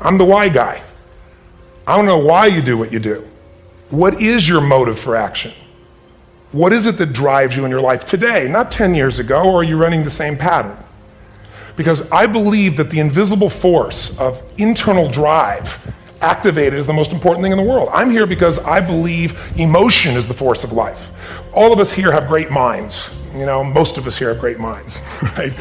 I'm the why guy. I don't know why you do what you do. What is your motive for action? What is it that drives you in your life today, not 10 years ago, or are you running the same pattern? Because I believe that the invisible force of internal drive activated is the most important thing in the world. I'm here because I believe emotion is the force of life. All of us here have great minds. You know, most of us here have great minds, right?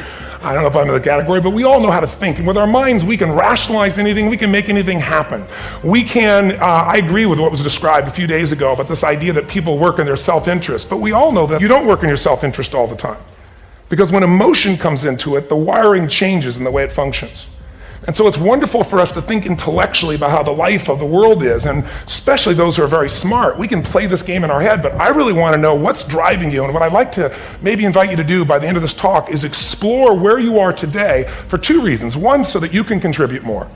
I don't know if I'm in the category, but we all know how to think. And with our minds, we can rationalize anything. We can make anything happen. We can, I agree with what was described a few days ago about this idea that people work in their self-interest. But we all know that you don't work in your self-interest all the time. Because when emotion comes into it, the wiring changes in the way it functions. And so it's wonderful for us to think intellectually about how the life of the world is, and especially those who are very smart. We can play this game in our head, but I really want to know what's driving you. And what I'd like to maybe invite you to do by the end of this talk is explore where you are today for two reasons. One, so that you can contribute more.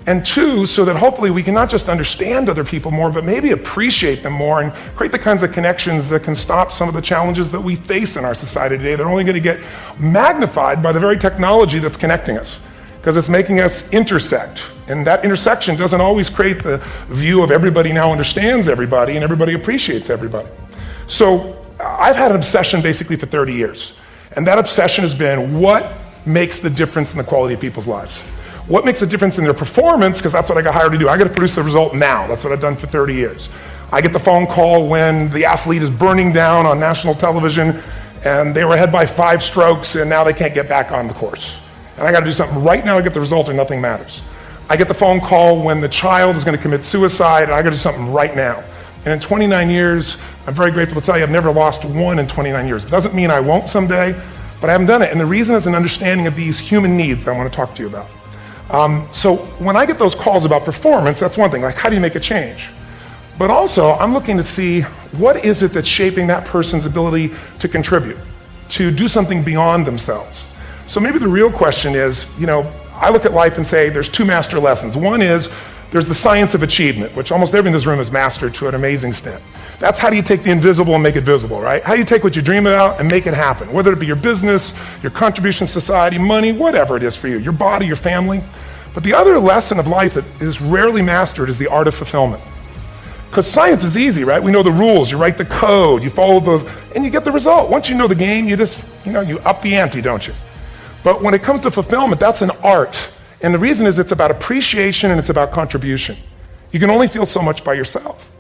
And two, so that hopefully we can not just understand other people more, but maybe appreciate them more and create the kinds of connections that can stop some of the challenges that we face in our society today. They're only going to get magnified by the very technology that's connecting us, because it's making us intersect. And that intersection doesn't always create the view of everybody now understands everybody and everybody appreciates everybody. So I've had an obsession basically for 30 years. And that obsession has been what makes the difference in the quality of people's lives? What makes a difference in their performance? Because that's what I got hired to do. I got to produce the result now. That's what I've done for 30 years. I get the phone call when the athlete is burning down on national television and they were ahead by 5 strokes and now they can't get back on the course. And I got to do something right now to get the result or nothing matters. I get the phone call when the child is going to commit suicide and I got to do something right now. And in 29 years, I'm very grateful to tell you I've never lost one in 29 years. It doesn't mean I won't someday, but I haven't done it. And the reason is an understanding of these human needs that I want to talk to you about. So when I get those calls about performance, that's one thing, like how do you make a change? But also, I'm looking to see what is it that's shaping that person's ability to contribute, to do something beyond themselves. So maybe the real question is, you know, I look at life and say there's 2 master lessons. One is there's the science of achievement, which almost everyone in this room has mastered to an amazing extent. That's how do you take the invisible and make it visible, right? How do you take what you dream about and make it happen? Whether it be your business, your contribution to society, money, whatever it is for you, your body, your family. But the other lesson of life that is rarely mastered is the art of fulfillment. Because science is easy, right? We know the rules, you write the code, you follow those, and you get the result. Once you know the game, you just, you up the ante, don't you? But when it comes to fulfillment, that's an art. And the reason is it's about appreciation and it's about contribution. You can only feel so much by yourself.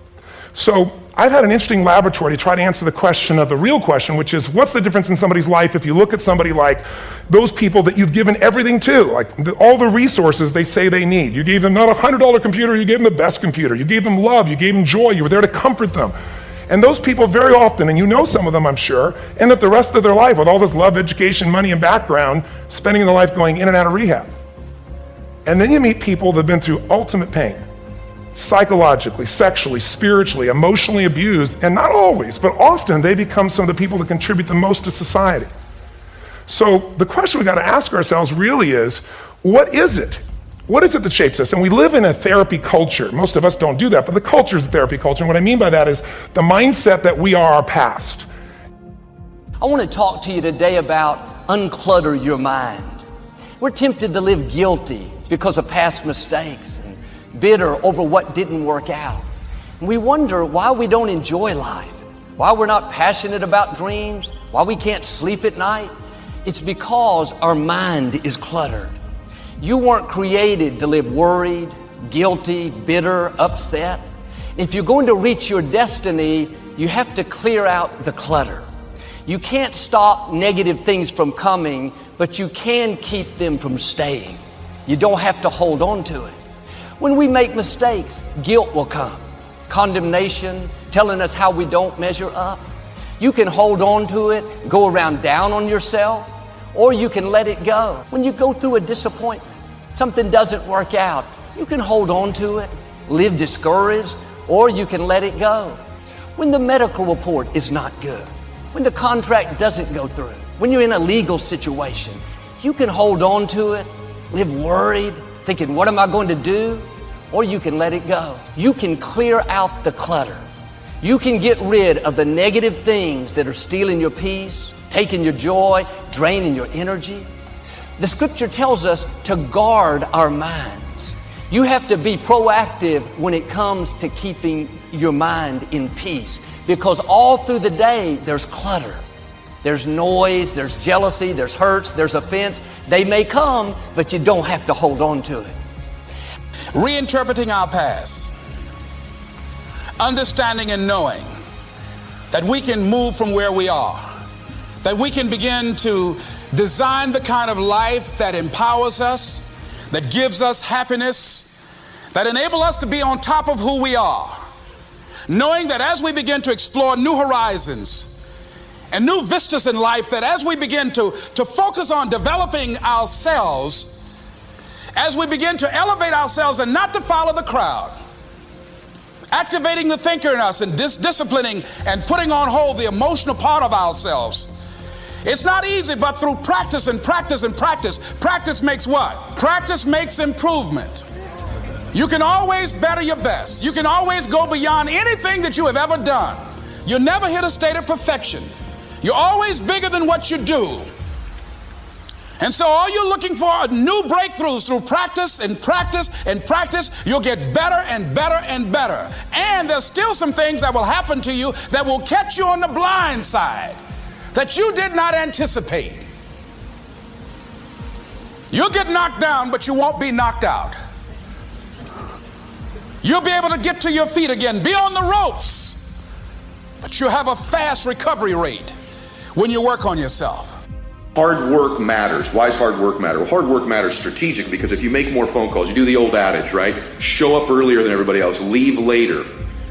So I've had an interesting laboratory to try to answer the question of the real question, which is what's the difference in somebody's life if you look at somebody like those people that you've given everything to, like all the resources they say they need. You gave them not a $100 computer, you gave them the best computer. You gave them love, you gave them joy, you were there to comfort them. And those people very often, and you know some of them I'm sure, end up the rest of their life with all this love, education, money, and background, spending their life going in and out of rehab. And then you meet people that have been through ultimate pain, psychologically, sexually, spiritually, emotionally abused, and not always, but often they become some of the people that contribute the most to society. So the question we got to ask ourselves really is, what is it? What is it that shapes us? And we live in a therapy culture. Most of us don't do that, but the culture is a therapy culture. And what I mean by that is the mindset that we are our past. I want to talk to you today about unclutter your mind. We're tempted to live guilty because of past mistakes and bitter over what didn't work out. And we wonder why we don't enjoy life, why we're not passionate about dreams, why we can't sleep at night. It's because our mind is cluttered. You weren't created to live worried, guilty, bitter, upset. If you're going to reach your destiny, you have to clear out the clutter. You can't stop negative things from coming, but you can keep them from staying. You don't have to hold on to it. When we make mistakes, guilt will come. Condemnation, telling us how we don't measure up. You can hold on to it, go around down on yourself, or you can let it go. When you go through a disappointment, something doesn't work out, you can hold on to it, live discouraged, or you can let it go. When the medical report is not good, when the contract doesn't go through, when you're in a legal situation, you can hold on to it, live worried, thinking, what am I going to do? Or you can let it go. You can clear out the clutter. You can get rid of the negative things that are stealing your peace, taking your joy, draining your energy. The scripture tells us to guard our minds. You have to be proactive when it comes to keeping your mind in peace, because all through the day there's clutter. There's noise, there's jealousy, there's hurts, there's offense. They may come, but you don't have to hold on to it. Reinterpreting our past, understanding and knowing that we can move from where we are, that we can begin to design the kind of life that empowers us, that gives us happiness, that enable us to be on top of who we are, knowing that as we begin to explore new horizons and new vistas in life, that as we begin to focus on developing ourselves, as we begin to elevate ourselves and not to follow the crowd, activating the thinker in us and disciplining and putting on hold the emotional part of ourselves. It's not easy, but through practice and practice and practice. Practice makes what? Practice makes improvement. You can always better your best. You can always go beyond anything that you have ever done. You'll never hit a state of perfection. You're always bigger than what you do. And so all you're looking for are new breakthroughs through practice and practice and practice. You'll get better and better and better. And there's still some things that will happen to you that will catch you on the blind side that you did not anticipate. You'll get knocked down, but you won't be knocked out. You'll be able to get to your feet again, be on the ropes, but you'll have a fast recovery rate when you work on yourself. Hard work matters. Why does hard work matter? Well, hard work matters strategic because if you make more phone calls, you do the old adage, right? Show up earlier than everybody else, leave later.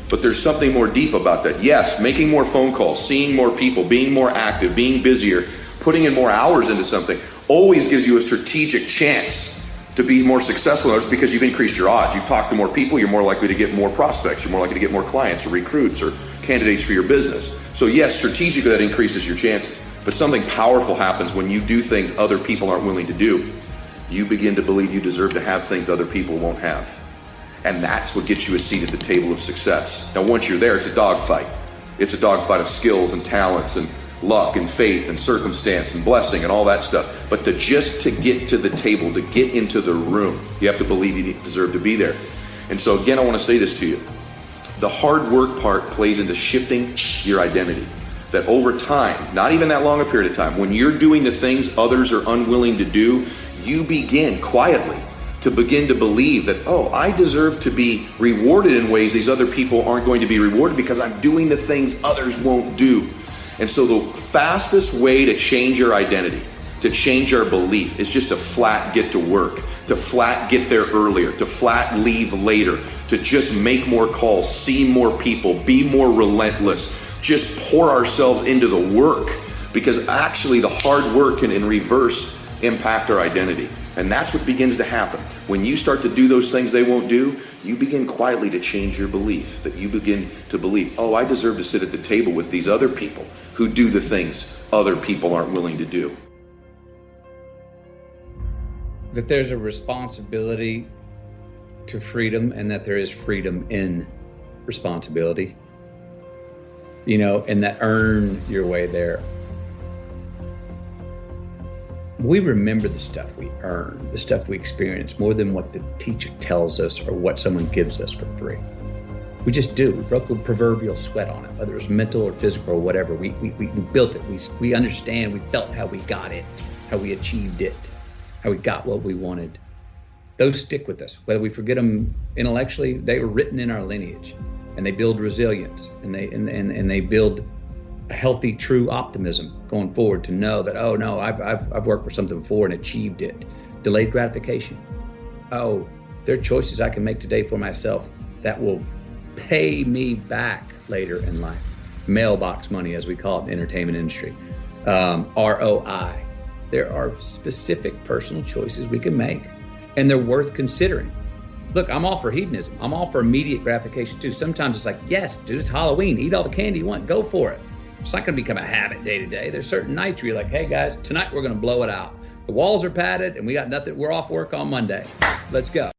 But there's something more deep about that. Yes, making more phone calls, seeing more people, being more active, being busier, putting in more hours into something always gives you a strategic chance to be more successful in others because you've increased your odds. You've talked to more people, you're more likely to get more prospects, you're more likely to get more clients or recruits or candidates for your business. So yes, strategically that increases your chances. But something powerful happens when you do things other people aren't willing to do. You begin to believe you deserve to have things other people won't have. And that's what gets you a seat at the table of success. Now once you're there, it's a dogfight. It's a dogfight of skills and talents and luck and faith and circumstance and blessing and all that stuff. But to get to the table, to get into the room, you have to believe you deserve to be there. And so again, I want to say this to you. The hard work part plays into shifting your identity. That over time, not even that long a period of time, when you're doing the things others are unwilling to do, you begin quietly to begin to believe that, oh, I deserve to be rewarded in ways these other people aren't going to be rewarded because I'm doing the things others won't do. And so the fastest way to change your identity, to change our belief, is just to flat get to work, to flat get there earlier, to flat leave later, to just make more calls, see more people, be more relentless, just pour ourselves into the work, because actually the hard work can in reverse impact our identity. And that's what begins to happen. When you start to do those things they won't do, you begin quietly to change your belief, that you begin to believe, oh, I deserve to sit at the table with these other people who do the things other people aren't willing to do. That there's a responsibility to freedom and that there is freedom in responsibility. You know, and that earn your way there. We remember the stuff we earn, the stuff we experience, more than what the teacher tells us or what someone gives us for free. We just do. We broke a proverbial sweat on it, whether it was mental or physical or whatever. We built it. We understand. We felt how we got it, how we achieved it, how we got what we wanted. Those stick with us. Whether we forget them intellectually, they were written in our lineage. And they build resilience, and they build a healthy, true optimism going forward to know that, oh no, I've worked for something before and achieved it. Delayed gratification. Oh, there are choices I can make today for myself that will pay me back later in life. Mailbox money, as we call it in the entertainment industry. ROI. There are specific personal choices we can make, and they're worth considering. Look, I'm all for hedonism. I'm all for immediate gratification too. Sometimes it's like, yes, dude, it's Halloween. Eat all the candy you want. Go for it. It's not going to become a habit day to day. There's certain nights where you're like, hey guys, tonight we're going to blow it out. The walls are padded and we got nothing. We're off work on Monday. Let's go.